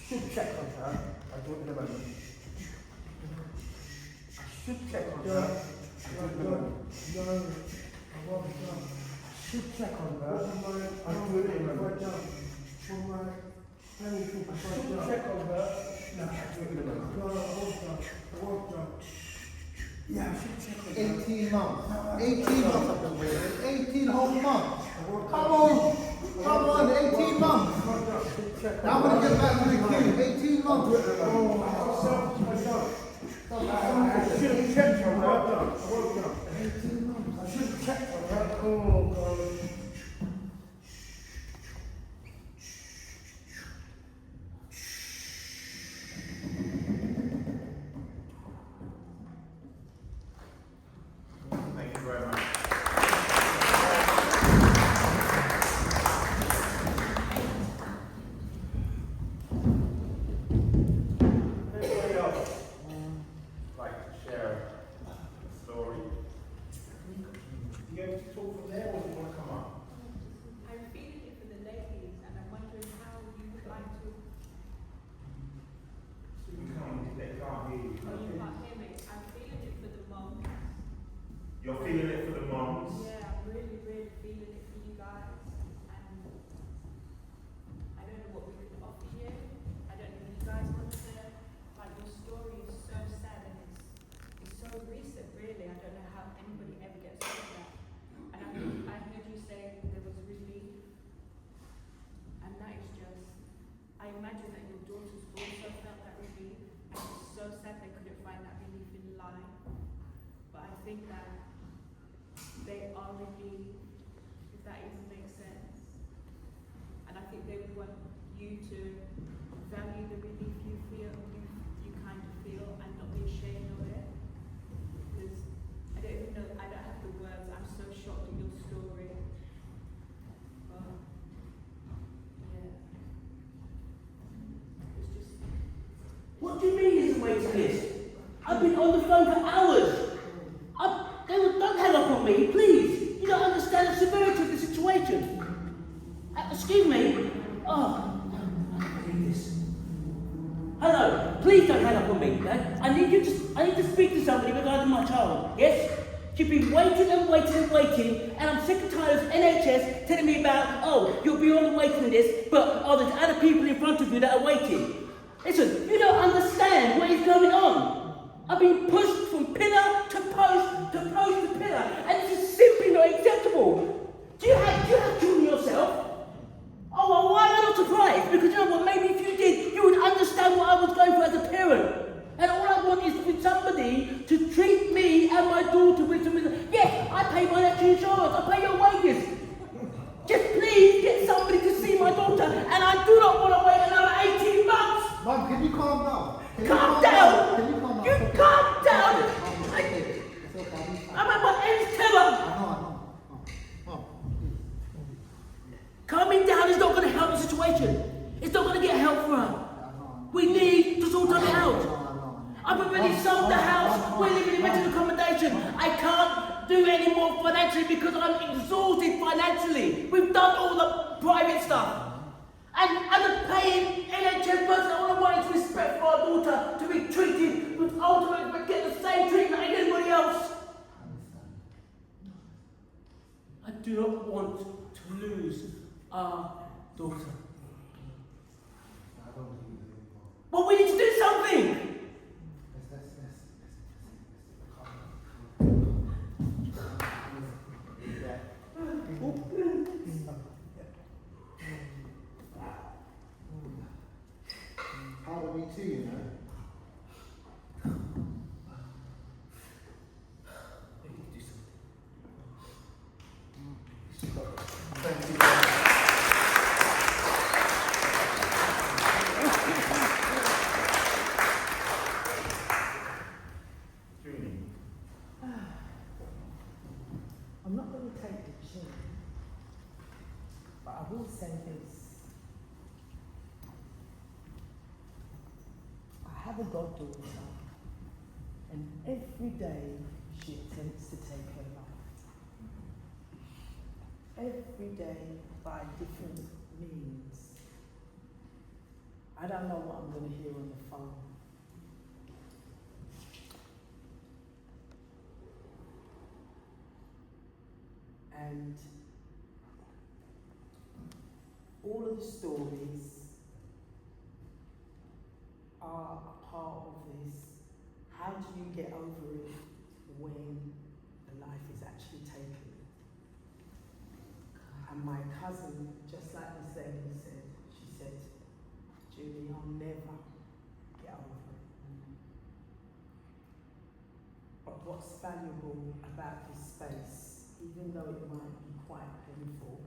Should check on her. I do it in a moment. I should check on her. I do it in a moment. Should check on her. I do it in a moment. I should check on her. No, I do it in a moment. Yeah, I should check on her. 18 months. 18 months I've been waiting. 18 whole months. Come on. Come on, 18 months. Now I'm going to get back to the queue. 18 months. I should have checked on that. I should have checked on that. Oh, God. Thank you very much. Anybody else like to share a story? Do you have to talk from there, or do you want to come up? I'm feeling it for the ladies, and I'm wondering how you would like to. So you come, they can't hear you. Oh, you can't hear me. I'm feeling it for the moms. You're feeling it for the moms? Yeah, I'm really, really feeling it for you guys. And I don't know what we can offer you. I don't know if you guys want to. Like, your story is so sad, and it's so recent, really. I don't know how anybody ever gets over that. And I heard you say there was relief. And that is just, I imagine that your daughters also felt that relief. And it's so sad they couldn't find that relief in life. But I think that they are relieved, if that even makes sense. And I think they would want you to value the relief you feel, you kind of feel, and not be ashamed of it. Because I don't even know, I don't have the words, I'm so shocked at your story. But, yeah. It's just, What do you mean it's a waiting list? I've been on the phone for hours. Don't hang up on me, please. You don't understand the severity of the situation. Excuse me. Oh, I can't believe this. Hello, please don't hang up on me. I need to speak to somebody regarding my child. Yes? She's been waiting and waiting and waiting, and I'm sick and tired of NHS telling me about, oh, you'll be on the waiting list, but oh, there's other people in front of you that are waiting. Listen, you don't understand what is going on. I've been pushed from pillar to post to post to pillar, and this is simply not acceptable. Do you have children yourself? Oh, well, why am I not surprised? Because you know what, maybe if you did, you would understand what I was going through as a parent. And all I want is for somebody to treat me and my daughter with some... Yes, I pay my national insurance, I pay your wages. Just please get somebody to see my daughter, and I do not want to wait another 18 months. Mom, can you calm down? Calm down! Can you calm down? You calm down! I'm at my end's tether! I know. Mom, Calming down is not going to help the situation. It's not going to get help for her. We need to sort it out. I've already sold the house. We're living in rented accommodation. I can't do any more financially because I'm exhausted financially. We've done all the private stuff. And as a paying NHS person, all I want is respect for our daughter, to be treated with ultimate, but get the same treatment as anybody else. I do not want to lose our daughter. Well, we need to do something. how do we too, you know? Thank you. I'm not going to take the chin, but I will say this. I have a goddaughter, and every day she attempts to take her life. Every day by different means. I don't know what I'm going to hear on the phone. And all of the stories are a part of this. How do you get over it when the life is actually taken? And my cousin just what's valuable about this space, even though it might be quite painful.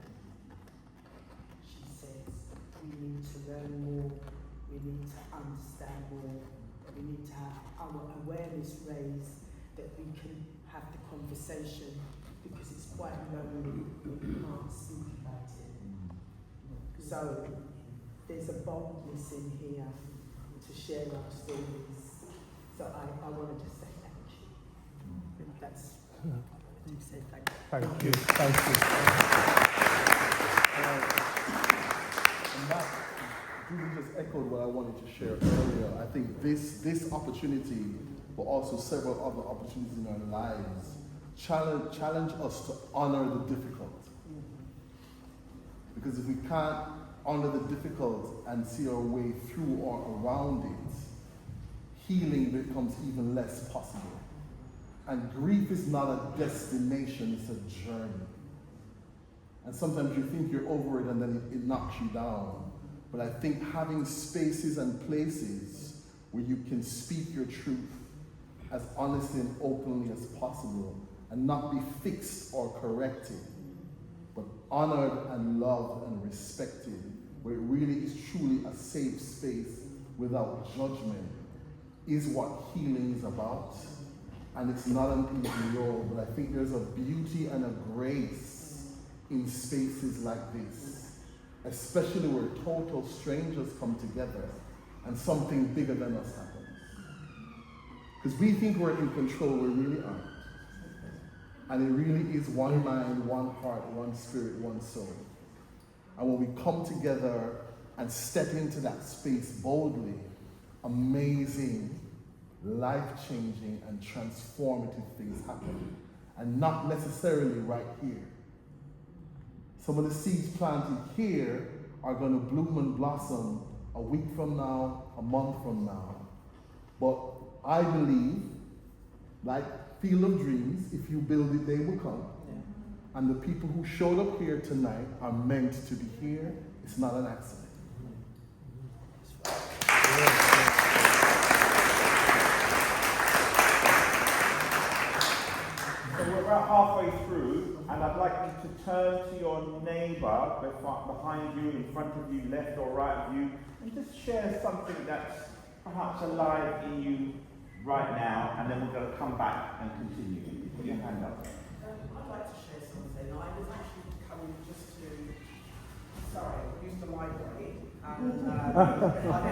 She says, we need to learn more, we need to understand more, we need to have our awareness raised, that we can have the conversation, because it's quite lonely when we can't speak about it. So there's a boldness in here to share our stories. So I want to just say thank you. That's you said thank you. Thank you. Thank you. And that really just echoed what I wanted to share earlier. I think this opportunity, but also several other opportunities in our lives, challenge us to honor the difficult. Because if we can't honor the difficult and see our way through or around it, healing becomes even less possible. And grief is not a destination, it's a journey. And sometimes you think you're over it and then it knocks you down. But I think having spaces and places where you can speak your truth as honestly and openly as possible and not be fixed or corrected, but honored and loved and respected, where it really is truly a safe space without judgment, is what healing is about. And it's not an easy road, but I think there's a beauty and a grace in spaces like this, especially where total strangers come together and something bigger than us happens. Because we think we're in control, we really aren't. And it really is one mind, one heart, one spirit, one soul. And when we come together and step into that space boldly, amazing, life-changing and transformative things happen. And not necessarily right here. Some of the seeds planted here are going to bloom and blossom a week from now, a month from now. But I believe, like Field of Dreams, if you build it, they will come. Yeah. And the people who showed up here tonight are meant to be here. It's not an accident. So we're about halfway through, and I'd like you to turn to your neighbour behind you, in front of you, left or right of you, and just share something that's perhaps alive in you right now, and then we're going to come back and continue. Put your hand up. I'd like to share something. I was actually coming just to, sorry, I used to migrate, and I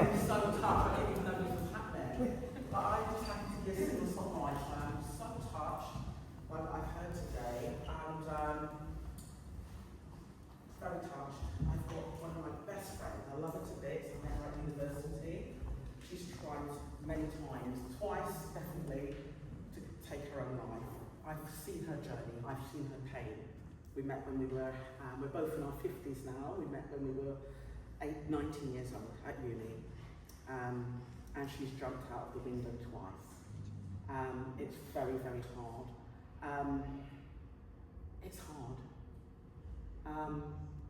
get so touched, I didn't even know this was happening. But I just happened to be a single songwriter, and I'm so touched by what I've heard today, and very touched. I've got one of my best friends, I love her to bits, I met her at university. She's tried many times, twice definitely, to take her own life. I've seen her journey, I've seen her pain. We met when we were, we're both in our 50s now, we met when we were 19 years old at uni. And she's jumped out of the window twice. It's very, very hard. It's hard.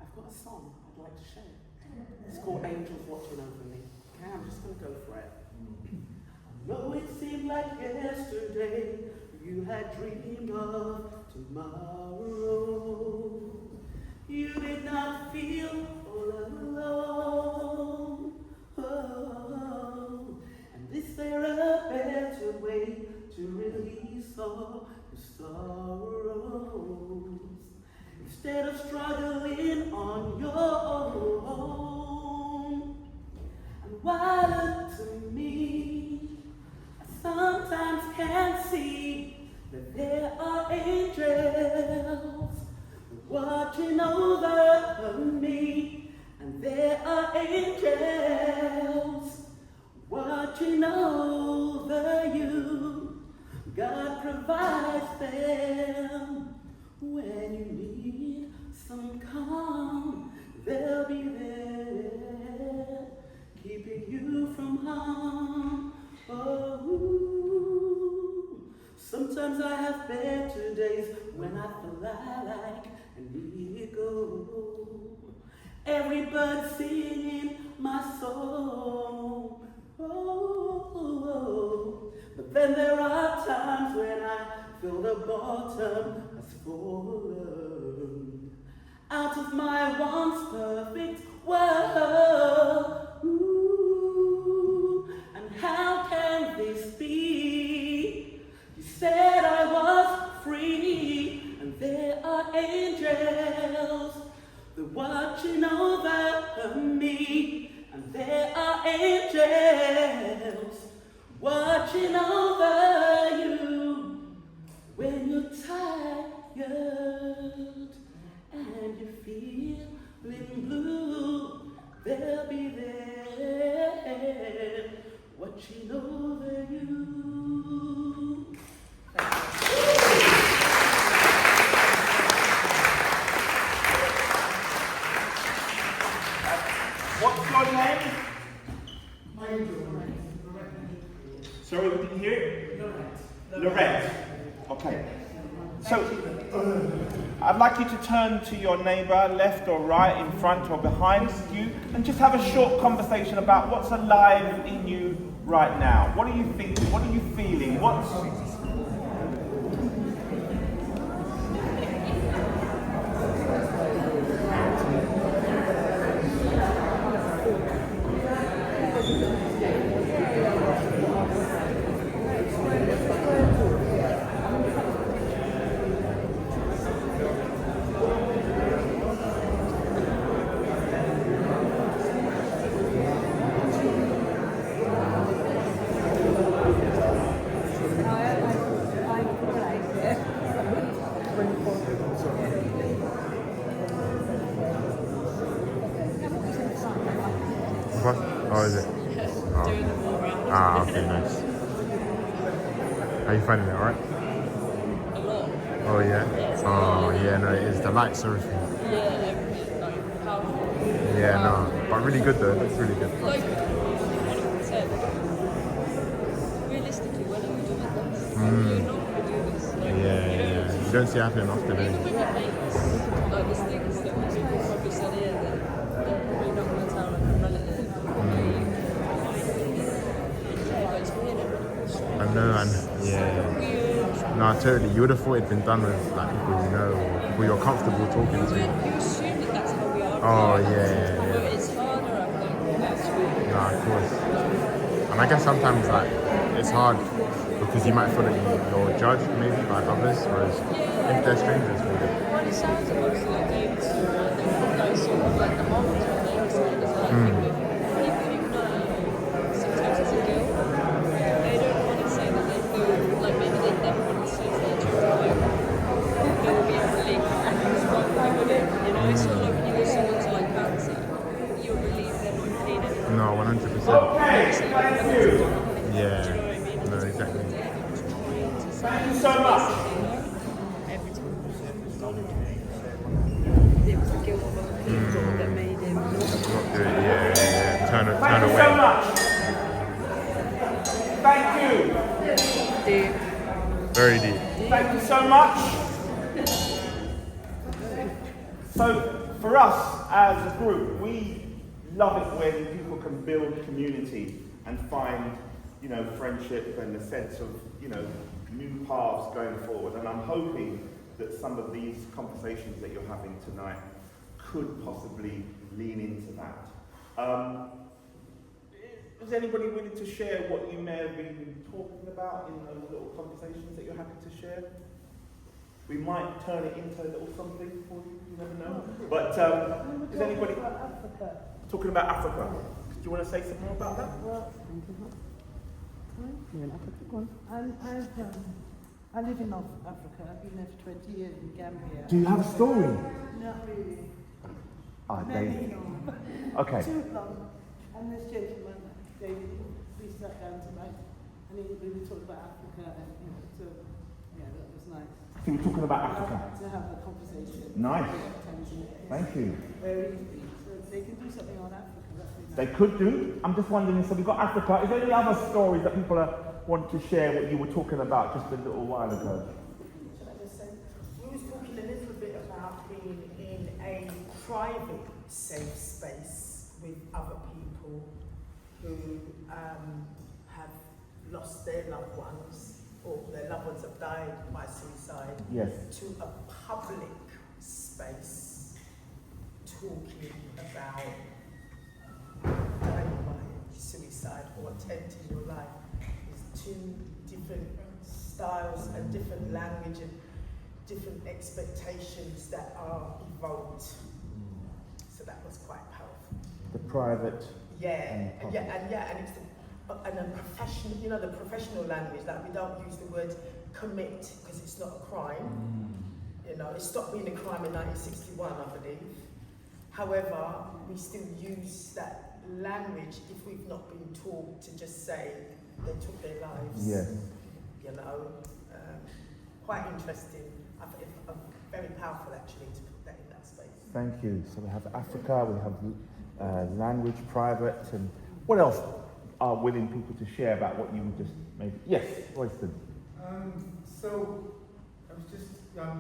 I've got a song I'd like to share. It's called Angels Watching Over Me. Okay, I'm just going to go for it. I know it seemed like yesterday you had dreamed of tomorrow. You did not feel all alone. Oh, and is there a better way to release all the sorrows? Instead of struggling on your own. And why look to me? I sometimes can't see that there are angels watching over me. And there are angels watching over you. God provides them. When you need some calm, they'll be there, keeping you from harm. Oh, sometimes I have better days when I fly like an eagle. Every bird singing my song. Oh, but then there are times when I the bottom has fallen out of my once perfect world. Ooh, and how can this be? You said I was free, and there are angels. They're watching over me, and there are angels watching over you. When you're tired and you're feeling blue, they'll be there watching over you. What's your name? My angel. Sorry, we didn't hear it? Lorette. Okay. So, I'd like you to turn to your neighbour, left or right, in front or behind you, and just have a short conversation about what's alive in you right now. What are you thinking? What are you feeling? What's... What? Oh, is it? Oh. Ah, okay, nice. How you finding it, alright? A lot. Oh, yeah? Oh, yeah, no, it is. The lights, everything. Yeah, everything, like, powerful. Yeah, no, but really good though. It looks really good. Like, 100%. Realistically, when are you doing this? You're not going to do this. Like, Yeah. You don't see it happening often, even eh? with your mates, like, there's things that people probably said here that they're probably not going to tell like a relative. But it's weird, everyone. I know, and yeah. No, totally. You would have thought it'd been done with like people you know, or people you're comfortable talking to. You assume that that's how we are. Oh, yeah. But it's harder, I think, actually. No, of course. And I guess sometimes like it's hard because you might feel that you're judged maybe by others, whereas if they're strangers, maybe. Well, it sounds almost like they're from those sort of like the moments when they were saying it's like people you know sometimes it's a guilt. They don't want to say that they feel like maybe they never want to say to their children like they will be a relief because what we would you know, it's not like when you lose someone to like cancer, you're relieved they're not in pain anymore. No, 100%. Okay, thank you. Yeah. No, exactly. Thank you so much. It was the guilt of other people that made him not do it. Yeah. Turn away. Thank you so much. Thank you. deep. Very deep. Thank you so much. So, for us as a group, we love it when people can build community and find, you know, friendship and a sense of, you know, new paths going forward. And I'm hoping that some of these conversations that you're having tonight could possibly lean into that. Is anybody willing to share what you may have been talking about in those little conversations that you're happy to share? We might turn it into a little something for you, you never know. But is anybody talking about Africa? Do you want to say something more about that? You're in Africa, go on. I live in Africa. I've been there for 20 years in Gambia. Do you have a story? Not really. Ah, Maybe David. not. Okay. Too long. And this gentleman, David, we sat down tonight and we were talking about Africa and, you know, so, yeah, that was nice. So we're talking about Africa. To have a conversation. Nice. Tanzania. Thank you. Very easy. So they can do something on Africa. That'd be nice. They could do. I'm just wondering, so we've got Africa. Is there any other stories that people want to share what you were talking about just a little while ago? Should I just say? We was talking a little bit about being in a private, safe space with other people who have lost their loved ones or their loved ones have died by suicide, Yes. to a public space talking about dying by suicide or attempting your life is two different styles and different language and different expectations that are evoked. So that was quite powerful. The private. And it's and a professional, you know, the professional language, like we don't use the word commit because it's not a crime. You know, it stopped being a crime in 1961, I believe. However, we still use that language if we've not been taught to just say they took their lives. Yes. You know, quite interesting. Very powerful actually to put that in that space. Thank you. So we have Africa, we have language, private, and what else are willing people to share about what you just maybe? Yes, Royston. So I was just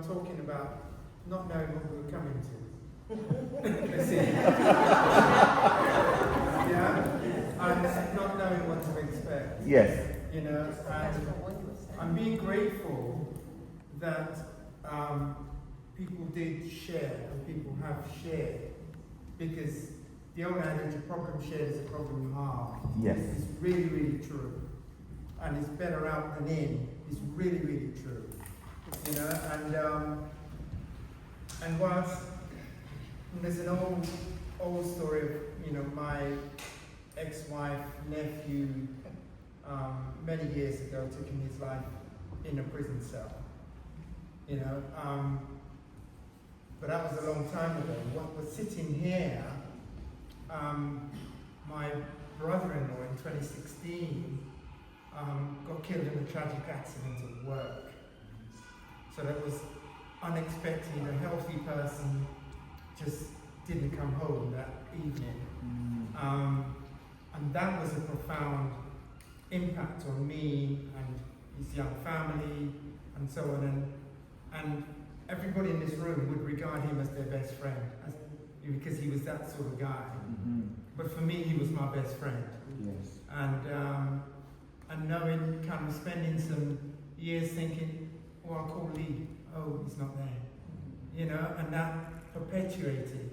talking about not knowing what we were coming to. You see? Yeah, and not knowing what to expect. Yes. You know, and I'm being grateful that people did share and people have shared, because the old adage, a problem shared is a problem halved. Yes. It's really, really true. And it's better out than in. It's really, really true. You know, and whilst there's an old story of, you know, my ex-wife, nephew, many years ago, taking his life in a prison cell. You know, but that was a long time ago. What was sitting here, my brother-in-law in 2016 got killed in a tragic accident at work. So that was unexpected. A healthy person just didn't come home that evening. And that was a profound impact on me and his young family and so on. And everybody in this room would regard him as their best friend, because he was that sort of guy. But for me, he was my best friend. Yes. And knowing, kind of spending some years thinking, oh, I'll call Lee. Oh, he's not there. You know, and that perpetuated.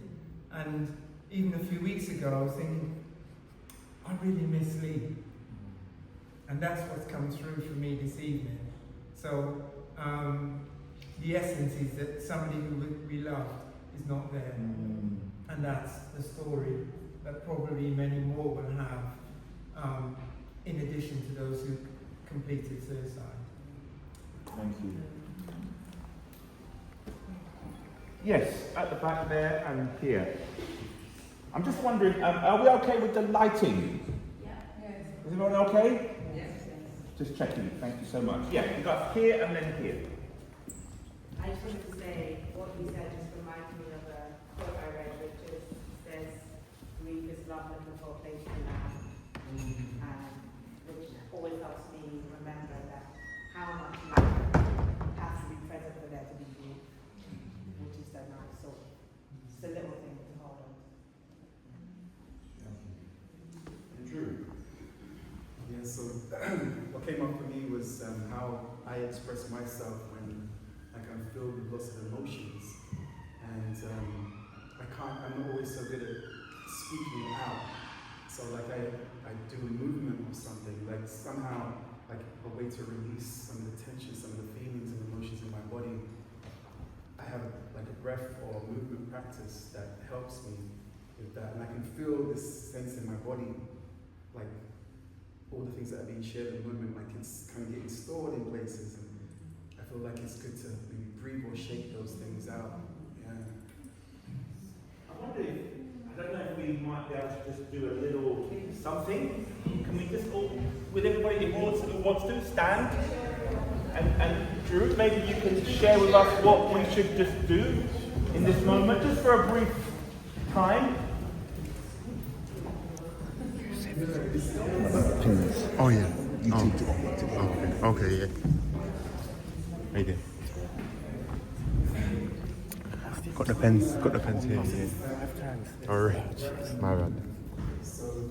And even a few weeks ago, I was thinking, I really miss Lee. And that's what's come through for me this evening. So, the essence is that somebody who we loved is not there. And that's the story that probably many more will have, in addition to those who completed suicide. Thank you. Yes, at the back there and here. I'm just wondering, are we okay with the lighting? Yeah. Yes. Is everyone okay? Yes. Just checking. Thank you so much. Yeah, you got here and then here. I just wanted to say what you said just reminded me of a quote I read, which is, says, grief is love and before place in land, which always helps me remember that how much life has to be present for there to be grief, which is so nice. So it's a little thing to hold on to. Drew. Yeah, so what came up for me was how I express myself when I'm filled with lots of emotions, and I'm not always so good at speaking it out. So like I do a movement or something, like somehow like a way to release some of the tension, some of the feelings and emotions in my body. I have like a breath or movement practice that helps me with that, and I can feel this sense in my body, like all the things that are being shared in the movement, like it's kind of getting stored in places. And I feel like it's good to maybe breathe or shake those things out. Yeah. I wonder if, I don't know if we might be able to just do a little something. Can we just all, with everybody who wants to, stand? And Drew, maybe you can share with us what we should just do in this moment, just for a brief time. Oh yeah. Okay, yeah. Right there. Got the pens here, yeah. Alright, my bad. So